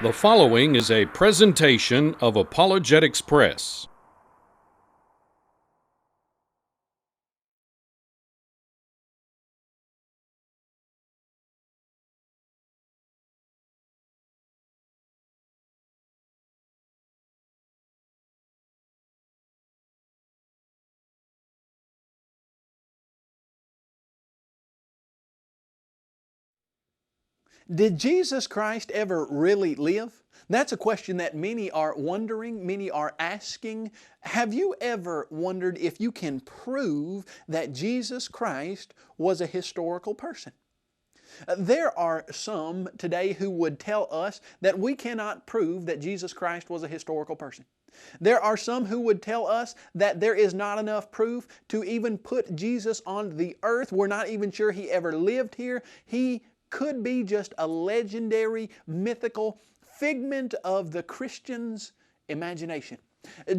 The following is a presentation of Apologetics Press. Did Jesus Christ ever really live? That's a question that many are wondering, many are asking. Have you ever wondered if you can prove that Jesus Christ was a historical person? There are some today who would tell us that we cannot prove that Jesus Christ was a historical person. There are some who would tell us that there is not enough proof to even put Jesus on the earth. We're not even sure He ever lived here. He could be just a legendary, mythical figment of the Christian's imagination.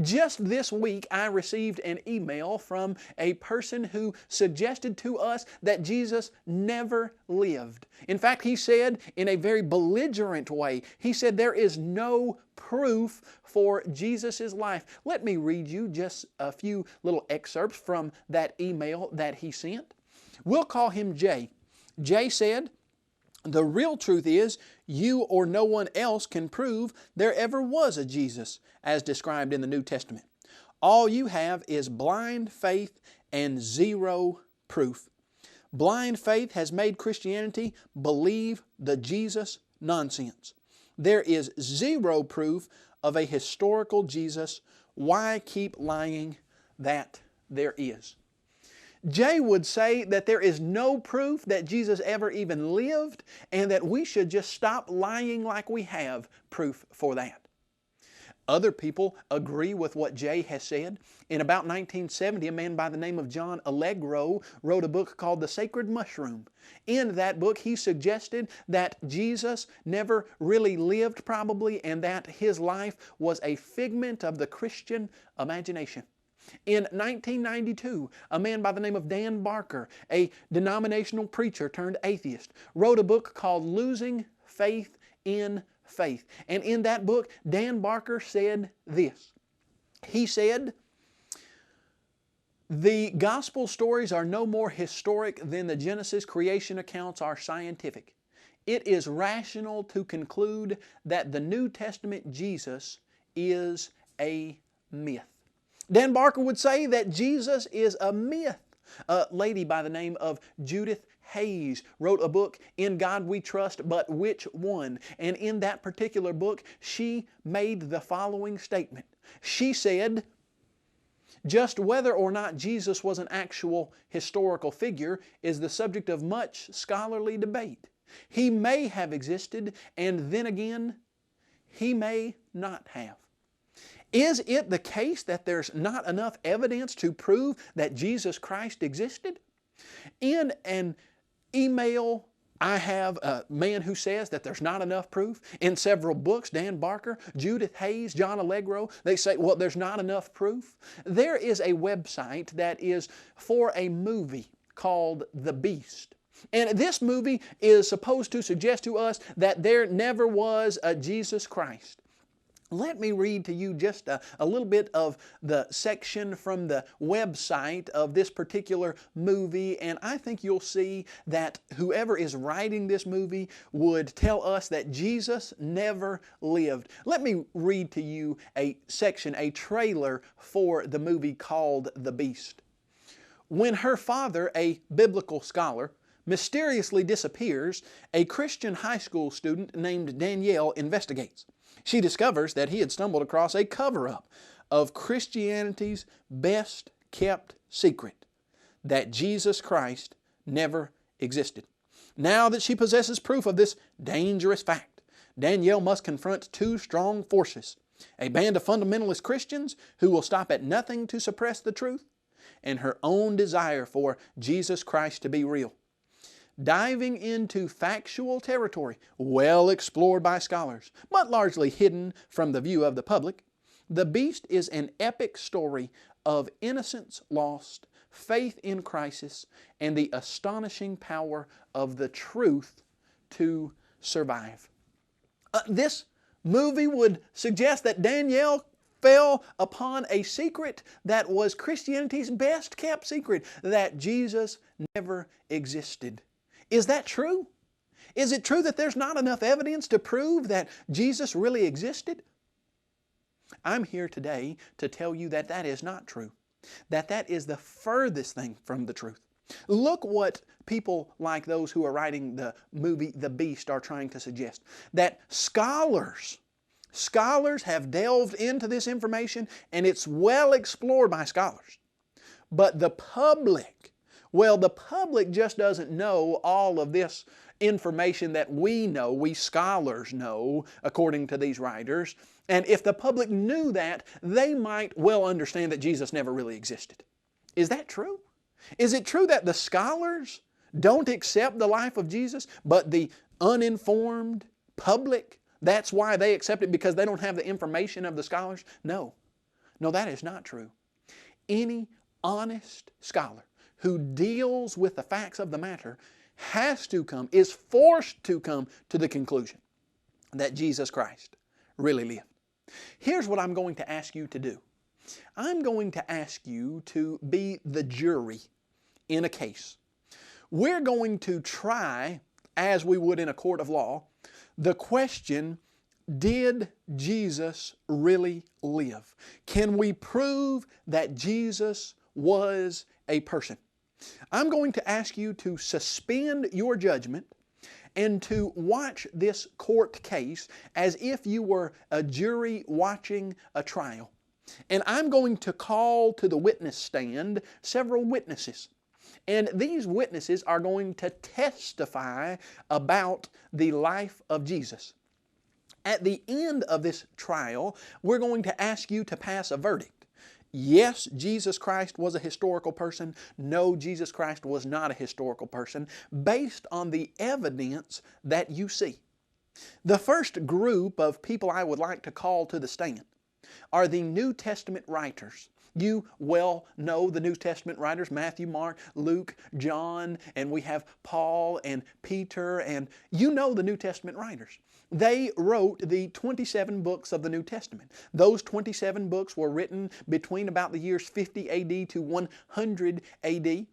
Just this week, I received an email from a person who suggested to us that Jesus never lived. In fact, he said in a very belligerent way, he said there is no proof for Jesus' life. Let me read you just a few little excerpts from that email that he sent. We'll call him Jay. Jay said, "The real truth is, you or no one else can prove there ever was a Jesus as described in the New Testament. All you have is blind faith and zero proof. Blind faith has made Christianity believe the Jesus nonsense. There is zero proof of a historical Jesus. Why keep lying that there is?" Jay would say that there is no proof that Jesus ever even lived and that we should just stop lying like we have proof for that. Other people agree with what Jay has said. In about 1970, a man by the name of John Allegro wrote a book called The Sacred Mushroom. In that book, he suggested that Jesus never really lived probably and that His life was a figment of the Christian imagination. In 1992, a man by the name of Dan Barker, a denominational preacher turned atheist, wrote a book called Losing Faith in Faith. And in that book, Dan Barker said this. He said, "The gospel stories are no more historic than the Genesis creation accounts are scientific. It is rational to conclude that the New Testament Jesus is a myth." Dan Barker would say that Jesus is a myth. A lady by the name of Judith Hayes wrote a book, In God We Trust, But Which One? And in that particular book, she made the following statement. She said, "Just whether or not Jesus was an actual historical figure is the subject of much scholarly debate. He may have existed, and then again, He may not have." Is it the case that there's not enough evidence to prove that Jesus Christ existed? In an email, I have a man who says that there's not enough proof. In several books, Dan Barker, Judith Hayes, John Allegro, they say, well, there's not enough proof. There is a website that is for a movie called The Beast. And this movie is supposed to suggest to us that there never was a Jesus Christ. Let me read to you just a little bit of the section from the website of this particular movie, and I think you'll see that whoever is writing this movie would tell us that Jesus never lived. Let me read to you a section, a trailer for the movie called The Beast. "When her father, a biblical scholar, mysteriously disappears, a Christian high school student named Danielle investigates. She discovers that he had stumbled across a cover-up of Christianity's best-kept secret, that Jesus Christ never existed. Now that she possesses proof of this dangerous fact, Danielle must confront two strong forces, a band of fundamentalist Christians who will stop at nothing to suppress the truth, and her own desire for Jesus Christ to be real. Diving into factual territory, well explored by scholars, but largely hidden from the view of the public, The Beast is an epic story of innocence lost, faith in crisis, and the astonishing power of the truth to survive." This movie would suggest that Danielle fell upon a secret that was Christianity's best kept secret, that Jesus never existed. Is that true? Is it true that there's not enough evidence to prove that Jesus really existed? I'm here today to tell you that that is not true, that that is the furthest thing from the truth. Look what people like those who are writing the movie The Beast are trying to suggest, that scholars have delved into this information and it's well explored by scholars. But the public, well, the public just doesn't know all of this information that we know, we scholars know, according to these writers. And if the public knew that, they might well understand that Jesus never really existed. Is that true? Is it true that the scholars don't accept the life of Jesus, but the uninformed public, that's why they accept it, because they don't have the information of the scholars? No. No, that is not true. Any honest scholar who deals with the facts of the matter has to come, is forced to come to the conclusion that Jesus Christ really lived. Here's what I'm going to ask you to do. I'm going to ask you to be the jury in a case. We're going to try, as we would in a court of law, the question, did Jesus really live? Can we prove that Jesus was a person? I'm going to ask you to suspend your judgment and to watch this court case as if you were a jury watching a trial. And I'm going to call to the witness stand several witnesses. And these witnesses are going to testify about the life of Jesus. At the end of this trial, we're going to ask you to pass a verdict. Yes, Jesus Christ was a historical person. No, Jesus Christ was not a historical person, based on the evidence that you see. The first group of people I would like to call to the stand are the New Testament writers. You well know the New Testament writers, Matthew, Mark, Luke, John, and we have Paul and Peter, and you know the New Testament writers. They wrote the 27 books of the New Testament. Those 27 books were written between about the years 50 AD to 100 AD.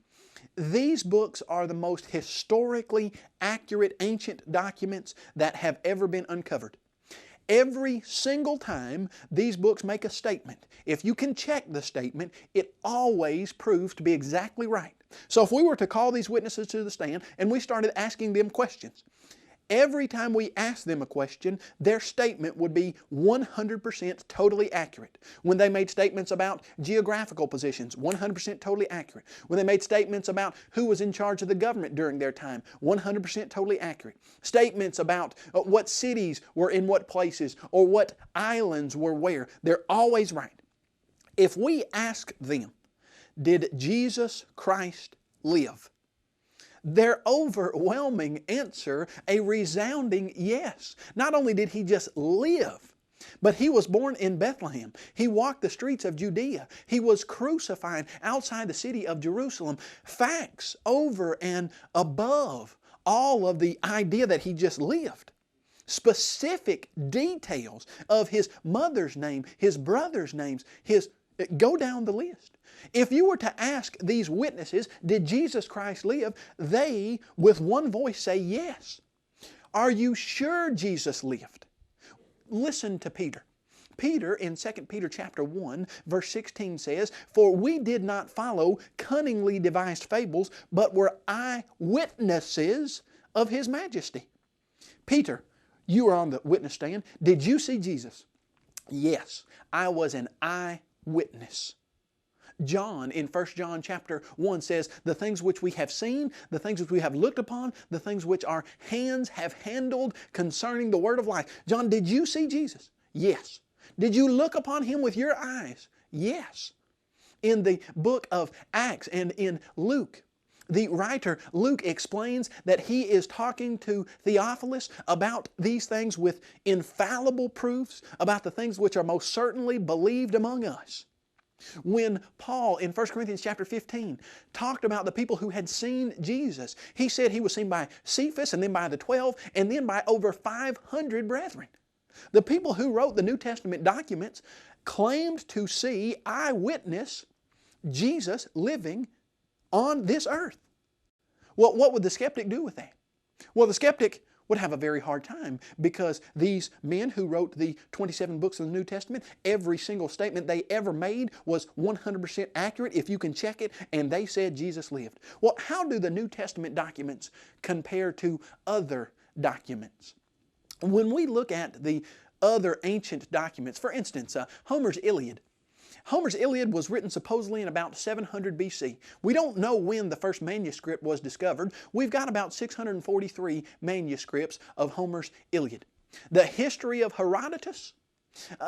These books are the most historically accurate ancient documents that have ever been uncovered. Every single time these books make a statement, if you can check the statement, it always proves to be exactly right. So if we were to call these witnesses to the stand and we started asking them questions, every time we ask them a question, their statement would be 100% totally accurate. When they made statements about geographical positions, 100% totally accurate. When they made statements about who was in charge of the government during their time, 100% totally accurate. Statements about what cities were in what places or what islands were where, they're always right. If we ask them, did Jesus Christ live? Their overwhelming answer, a resounding yes. Not only did He just live, but He was born in Bethlehem. He walked the streets of Judea. He was crucified outside the city of Jerusalem. Facts over and above all of the idea that He just lived. Specific details of His mother's name, His brother's names, go down the list. If you were to ask these witnesses, did Jesus Christ live? They, with one voice, say yes. Are you sure Jesus lived? Listen to Peter. Peter in 2 Peter chapter 1 verse 16 says, "For we did not follow cunningly devised fables, but were eyewitnesses of His majesty." Peter, you are on the witness stand. Did you see Jesus? Yes, I was an eyewitness. John in 1 John chapter 1 says, "The things which we have seen, the things which we have looked upon, the things which our hands have handled concerning the word of life." John, did you see Jesus? Yes. Did you look upon Him with your eyes? Yes. In the book of Acts and in Luke, the writer Luke explains that he is talking to Theophilus about these things with infallible proofs, about the things which are most certainly believed among us. When Paul in 1 Corinthians chapter 15 talked about the people who had seen Jesus, he said he was seen by Cephas and then by the 12 and then by over 500 brethren. The people who wrote the New Testament documents claimed to see, eyewitness, Jesus living on this earth. Well, what would the skeptic do with that? Well, the skeptic would have a very hard time, because these men who wrote the 27 books of the New Testament, every single statement they ever made was 100% accurate if you can check it, and they said Jesus lived. Well, how do the New Testament documents compare to other documents? When we look at the other ancient documents, for instance, Homer's Iliad. Homer's Iliad was written supposedly in about 700 BC. We don't know when the first manuscript was discovered. We've got about 643 manuscripts of Homer's Iliad. The history of Herodotus.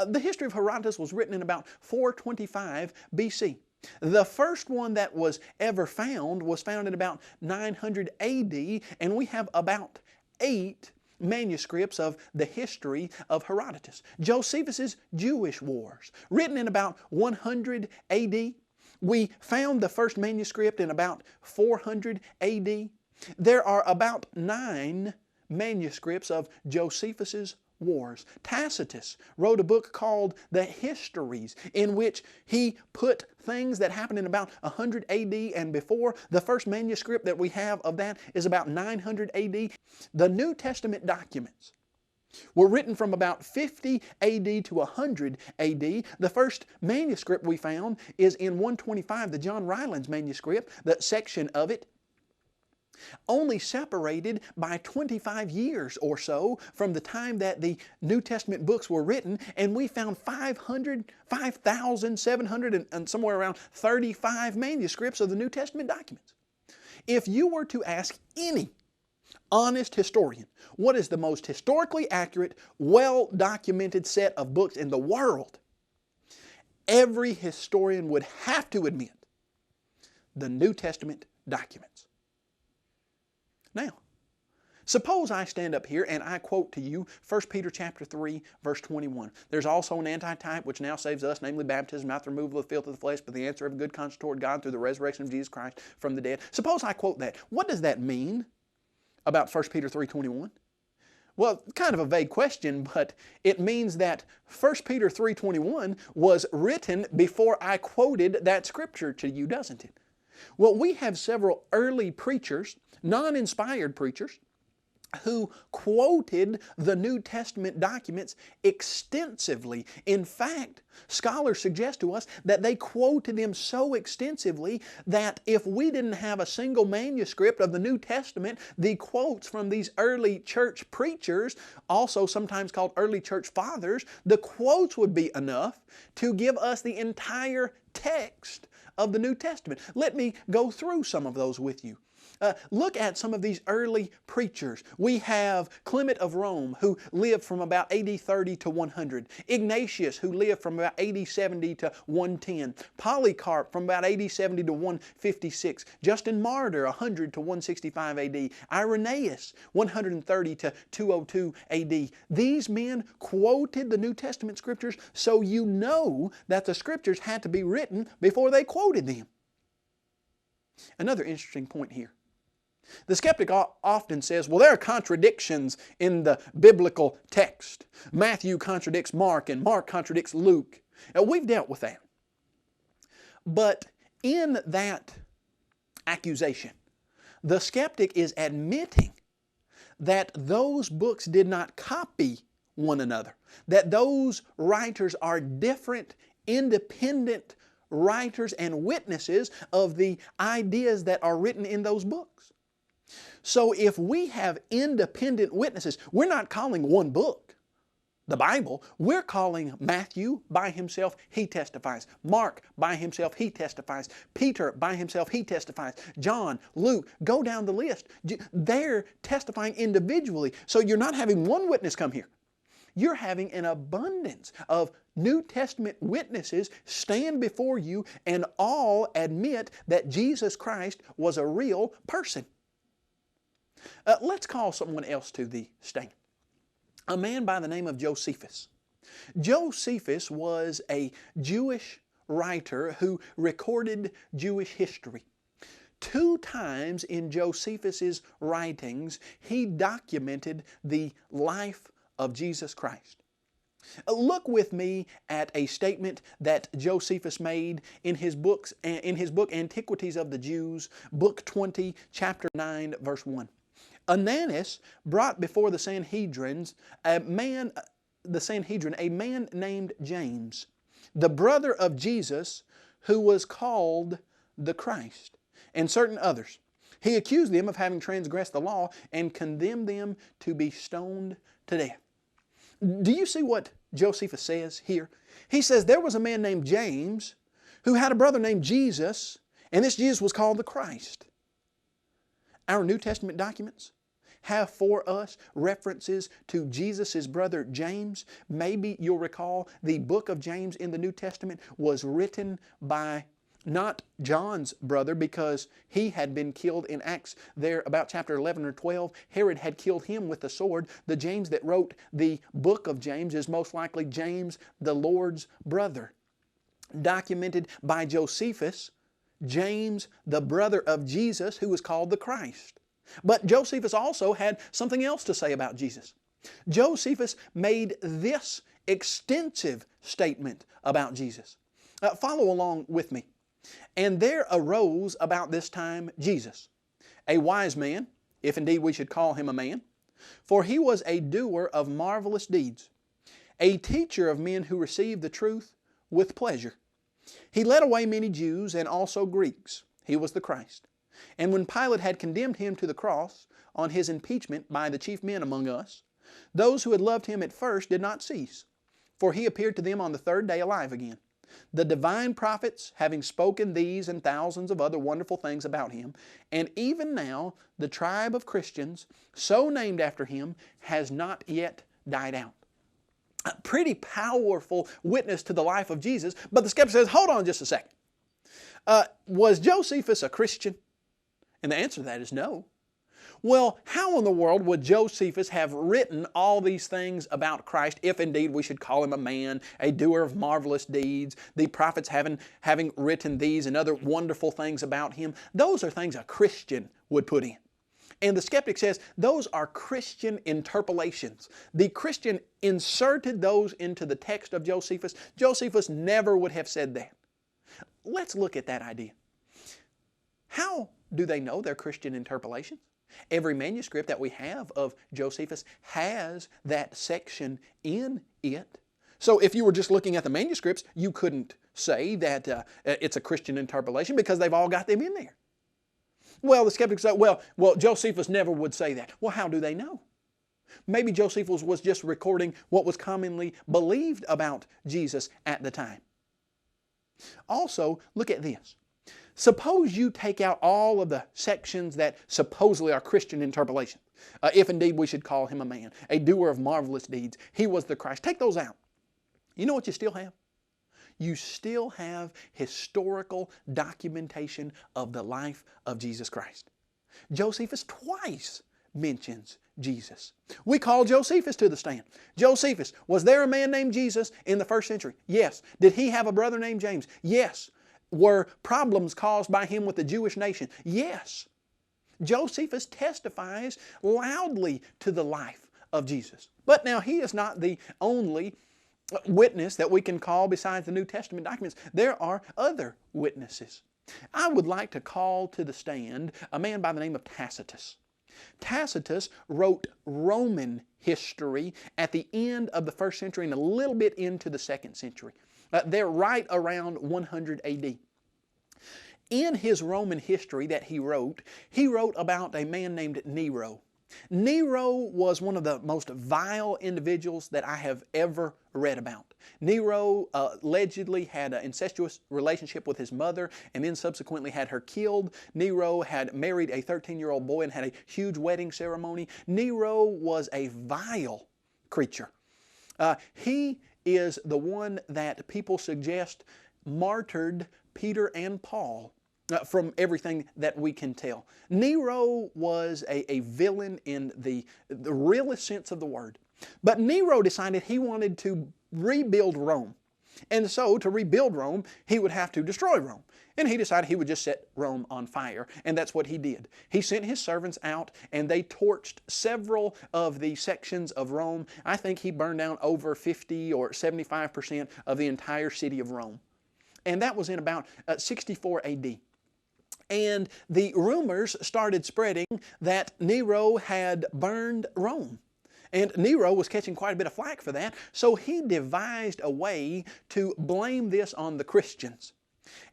The history of Herodotus was written in about 425 BC. The first one that was ever found was found in about 900 AD, and we have about 8 manuscripts of the history of Herodotus. Josephus' Jewish Wars, written in about 100 AD. We found the first manuscript in about 400 AD. There are about 9 manuscripts of Josephus' Wars. Tacitus wrote a book called The Histories, in which he put things that happened in about 100 AD and before. The first manuscript that we have of that is about 900 AD. The New Testament documents were written from about 50 AD to 100 AD. The first manuscript we found is in 125, the John Rylands manuscript, the section of it only separated by 25 years or so from the time that the New Testament books were written, and we found 5,700 and somewhere around 35 manuscripts of the New Testament documents. If you were to ask any honest historian what is the most historically accurate, well-documented set of books in the world, every historian would have to admit the New Testament documents. Now, suppose I stand up here and I quote to you 1 Peter chapter 3, verse 21. There's also an antitype which now saves us, namely baptism, not the removal of the filth of the flesh, but the answer of a good conscience toward God through the resurrection of Jesus Christ from the dead. Suppose I quote that. What does that mean about 1 Peter 3:21? Well, kind of a vague question, but it means that 1 Peter 3:21 was written before I quoted that scripture to you, doesn't it? Well, we have several early preachers, non-inspired preachers, who quoted the New Testament documents extensively. In fact, scholars suggest to us that they quoted them so extensively that if we didn't have a single manuscript of the New Testament, the quotes from these early church preachers, also sometimes called early church fathers, the quotes would be enough to give us the entire text of the New Testament. Let me go through some of those with you. Look at some of these early preachers. We have Clement of Rome, who lived from about AD 30 to 100. Ignatius, who lived from about AD 70 to 110. Polycarp, from about AD 70 to 156. Justin Martyr, 100 to 165 AD. Irenaeus, 130 to 202 AD. These men quoted the New Testament scriptures, so you know that the scriptures had to be written before they quoted them. Another interesting point here. The skeptic often says, well, there are contradictions in the biblical text. Matthew contradicts Mark, and Mark contradicts Luke. Now, we've dealt with that. But in that accusation, the skeptic is admitting that those books did not copy one another, that those writers are different, independent writers and witnesses of the ideas that are written in those books. So if we have independent witnesses, we're not calling one book the Bible. We're calling Matthew by himself, he testifies. Mark by himself, he testifies. Peter by himself, he testifies. John, Luke, go down the list. They're testifying individually. So you're not having one witness come here. You're having an abundance of New Testament witnesses stand before you and all admit that Jesus Christ was a real person. Let's call someone else to the stand. A man by the name of Josephus. Josephus was a Jewish writer who recorded Jewish history. 2 times in Josephus's writings, he documented the life of Jesus Christ. Look with me at a statement that Josephus made in his book Antiquities of the Jews, book 20, chapter 9, verse 1. Ananus brought before the Sanhedrin a man named James, the brother of Jesus, who was called the Christ, and certain others. He accused them of having transgressed the law and condemned them to be stoned to death. Do you see what Josephus says here? He says there was a man named James who had a brother named Jesus, and this Jesus was called the Christ. Our New Testament documents have for us references to Jesus' brother James. Maybe you'll recall the book of James in the New Testament was written by not John's brother, because he had been killed in Acts there about chapter 11 or 12. Herod had killed him with the sword. The James that wrote the book of James is most likely James, the Lord's brother. Documented by Josephus, James, the brother of Jesus, who was called the Christ. But Josephus also had something else to say about Jesus. Josephus made this extensive statement about Jesus. Follow along with me. And there arose about this time Jesus, a wise man, if indeed we should call him a man, for he was a doer of marvelous deeds, a teacher of men who received the truth with pleasure. He led away many Jews and also Greeks. He was the Christ. And when Pilate had condemned him to the cross on his impeachment by the chief men among us, those who had loved him at first did not cease, for he appeared to them on the third day alive again. The divine prophets having spoken these and thousands of other wonderful things about him, and even now the tribe of Christians, so named after him, has not yet died out. A pretty powerful witness to the life of Jesus, but the skeptic says, hold on just a second. Was Josephus a Christian? And the answer to that is no. Well, how in the world would Josephus have written all these things about Christ, if indeed we should call him a man, a doer of marvelous deeds, the prophets having written these and other wonderful things about him? Those are things a Christian would put in. And the skeptic says those are Christian interpolations. The Christian inserted those into the text of Josephus. Josephus never would have said that. Let's look at that idea. How do they know they're Christian interpolations? Every manuscript that we have of Josephus has that section in it. So if you were just looking at the manuscripts, you couldn't say that it's a Christian interpolation because they've all got them in there. Well, the skeptics say, well, Josephus never would say that. Well, how do they know? Maybe Josephus was just recording what was commonly believed about Jesus at the time. Also, look at this. Suppose you take out all of the sections that supposedly are Christian interpolation. If indeed we should call him a man, a doer of marvelous deeds, he was the Christ. Take those out. You know what you still have? You still have historical documentation of the life of Jesus Christ. Josephus twice mentions Jesus. We call Josephus to the stand. Josephus, was there a man named Jesus in the first century? Yes. Did he have a brother named James? Yes. Were problems caused by him with the Jewish nation? Yes. Josephus testifies loudly to the life of Jesus. But now he is not the only witness that we can call besides the New Testament documents. There are other witnesses. I would like to call to the stand a man by the name of Tacitus. Tacitus wrote Roman history at the end of the first century and a little bit into the second century. They're right around 100 AD. In his Roman history that he wrote about a man named Nero. Nero was one of the most vile individuals that I have ever read about. Nero allegedly had an incestuous relationship with his mother and then subsequently had her killed. Nero had married a 13-year-old boy and had a huge wedding ceremony. Nero was a vile creature. He is the one that people suggest martyred Peter and Paul from everything that we can tell. Nero was a villain in the realest sense of the word. But Nero decided he wanted to rebuild Rome. And so to rebuild Rome, he would have to destroy Rome. And he decided he would just set Rome on fire. And that's what he did. He sent his servants out and they torched several of the sections of Rome. I think he burned down over 50 or 75% of the entire city of Rome. And that was in about 64 AD. And the rumors started spreading that Nero had burned Rome. And Nero was catching quite a bit of flack for that, so he devised a way to blame this on the Christians.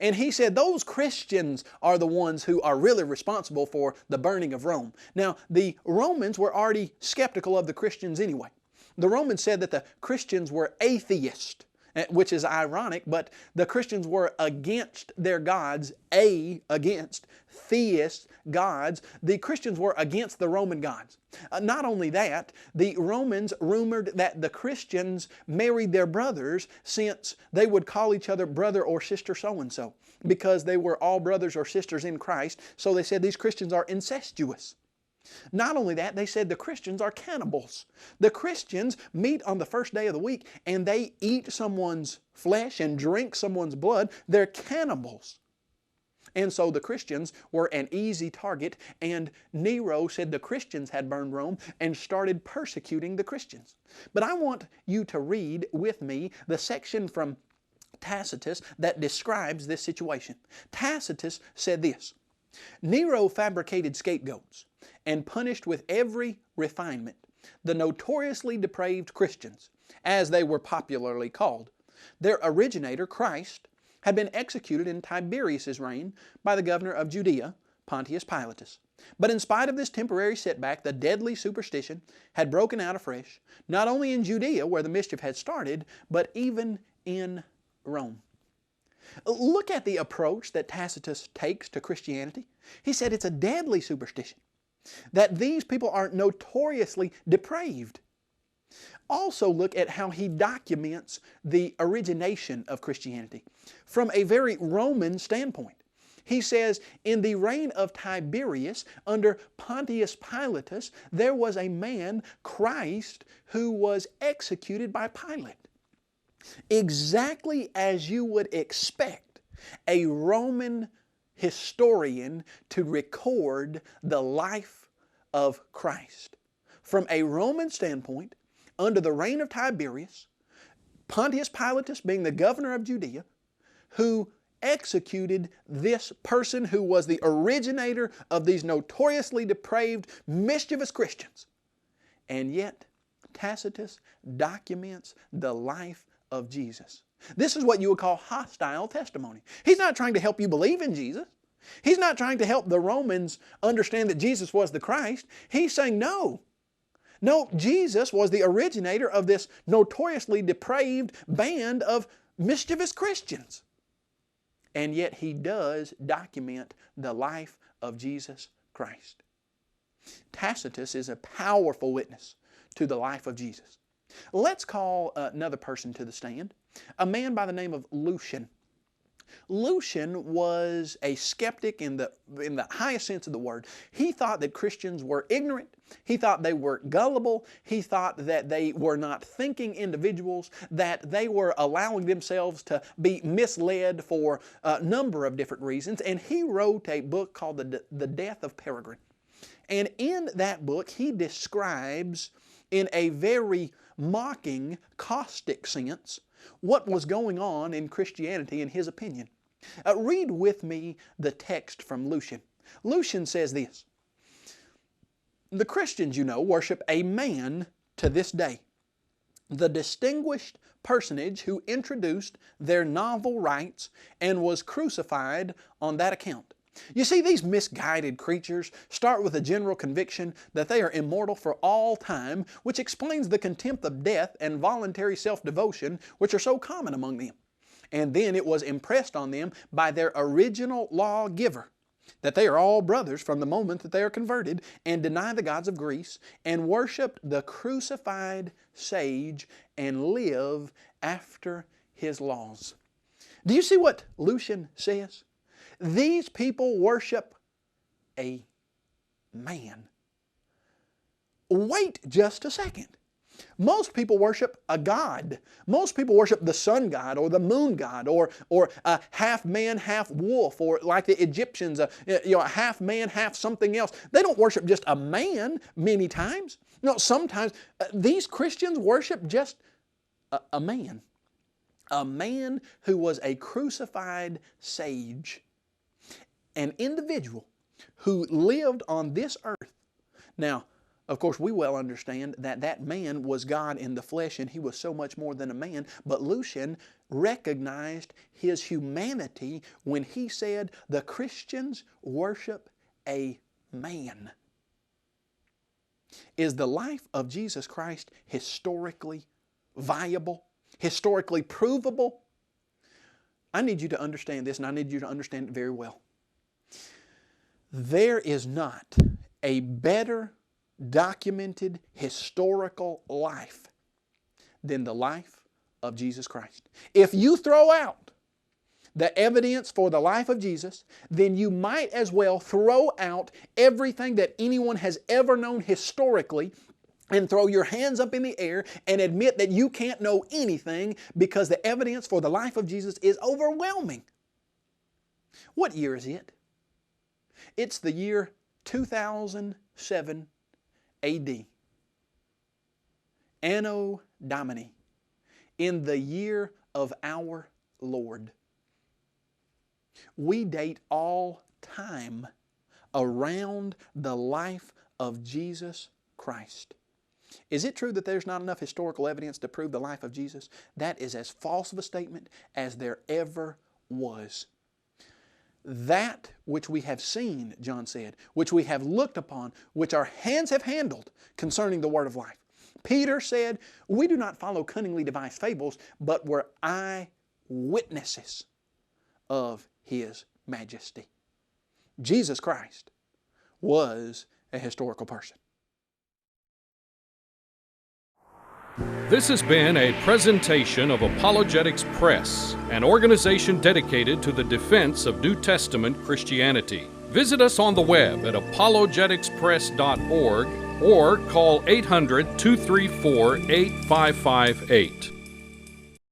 And he said those Christians are the ones who are really responsible for the burning of Rome. Now, the Romans were already skeptical of the Christians anyway. The Romans said that the Christians were atheists, which is ironic, but the Christians were against their gods, against theist gods. The Christians were against the Roman gods. Not only that, the Romans rumored that the Christians married their brothers, since they would call each other brother or sister so-and-so, because they were all brothers or sisters in Christ. So they said these Christians are incestuous. Not only that, they said the Christians are cannibals. The Christians meet on the first day of the week and they eat someone's flesh and drink someone's blood. They're cannibals. And so the Christians were an easy target, and Nero said the Christians had burned Rome and started persecuting the Christians. But I want you to read with me the section from Tacitus that describes this situation. Tacitus said this: Nero fabricated scapegoats and punished with every refinement the notoriously depraved Christians, as they were popularly called. Their originator, Christ, had been executed in Tiberius' reign by the governor of Judea, Pontius Pilatus. But in spite of this temporary setback, the deadly superstition had broken out afresh, not only in Judea, where the mischief had started, but even in Rome. Look at the approach that Tacitus takes to Christianity. He said it's a deadly superstition, that these people are notoriously depraved. Also look at how he documents the origination of Christianity from a very Roman standpoint. He says, in the reign of Tiberius, under Pontius Pilatus, there was a man, Christ, who was executed by Pilate. Exactly as you would expect a Roman historian to record the life of Christ. From a Roman standpoint, under the reign of Tiberius, Pontius Pilatus being the governor of Judea, who executed this person who was the originator of these notoriously depraved, mischievous Christians. And yet, Tacitus documents the life of Jesus. This is what you would call hostile testimony. He's not trying to help you believe in Jesus. He's not trying to help the Romans understand that Jesus was the Christ. He's saying, no, Jesus was the originator of this notoriously depraved band of mischievous Christians. And yet he does document the life of Jesus Christ. Tacitus is a powerful witness to the life of Jesus. Let's call another person to the stand, a man by the name of Lucian. Lucian was a skeptic in the highest sense of the word. He thought that Christians were ignorant. He thought they were gullible. He thought that they were not thinking individuals, that they were allowing themselves to be misled for a number of different reasons. And he wrote a book called The Death of Peregrine. And in that book, he describes in a very mocking, caustic sense what was going on in Christianity in his opinion. Read with me the text from Lucian. Lucian says this: the Christians, you know, worship a man to this day, the distinguished personage who introduced their novel rites and was crucified on that account. You see, these misguided creatures start with a general conviction that they are immortal for all time, which explains the contempt of death and voluntary self-devotion which are so common among them. And then it was impressed on them by their original lawgiver that they are all brothers from the moment that they are converted and deny the gods of Greece and worship the crucified sage and live after his laws. Do you see what Lucian says? These people worship a man. Wait just a second. Most people worship a god. Most people worship the sun god or the moon god or a half man, half wolf, or like the Egyptians, half man, half something else. They don't worship just a man many times. No, sometimes these Christians worship just a man. A man who was a crucified sage. An individual who lived on this earth. Now, of course, we well understand that that man was God in the flesh and he was so much more than a man, but Lucian recognized his humanity when he said the Christians worship a man. Is the life of Jesus Christ historically viable? Historically provable? I need you to understand this, and I need you to understand it very well. There is not a better documented historical life than the life of Jesus Christ. If you throw out the evidence for the life of Jesus, then you might as well throw out everything that anyone has ever known historically and throw your hands up in the air and admit that you can't know anything because the evidence for the life of Jesus is overwhelming. What year is it? It's the year 2007 A.D. Anno Domini, in the year of our Lord. We date all time around the life of Jesus Christ. Is it true that there's not enough historical evidence to prove the life of Jesus? That is as false of a statement as there ever was. That which we have seen, John said, which we have looked upon, which our hands have handled concerning the Word of life. Peter said, we do not follow cunningly devised fables, but were eyewitnesses of His majesty. Jesus Christ was a historical person. This has been a presentation of Apologetics Press, an organization dedicated to the defense of New Testament Christianity. Visit us on the web at apologeticspress.org or call 800-234-8558.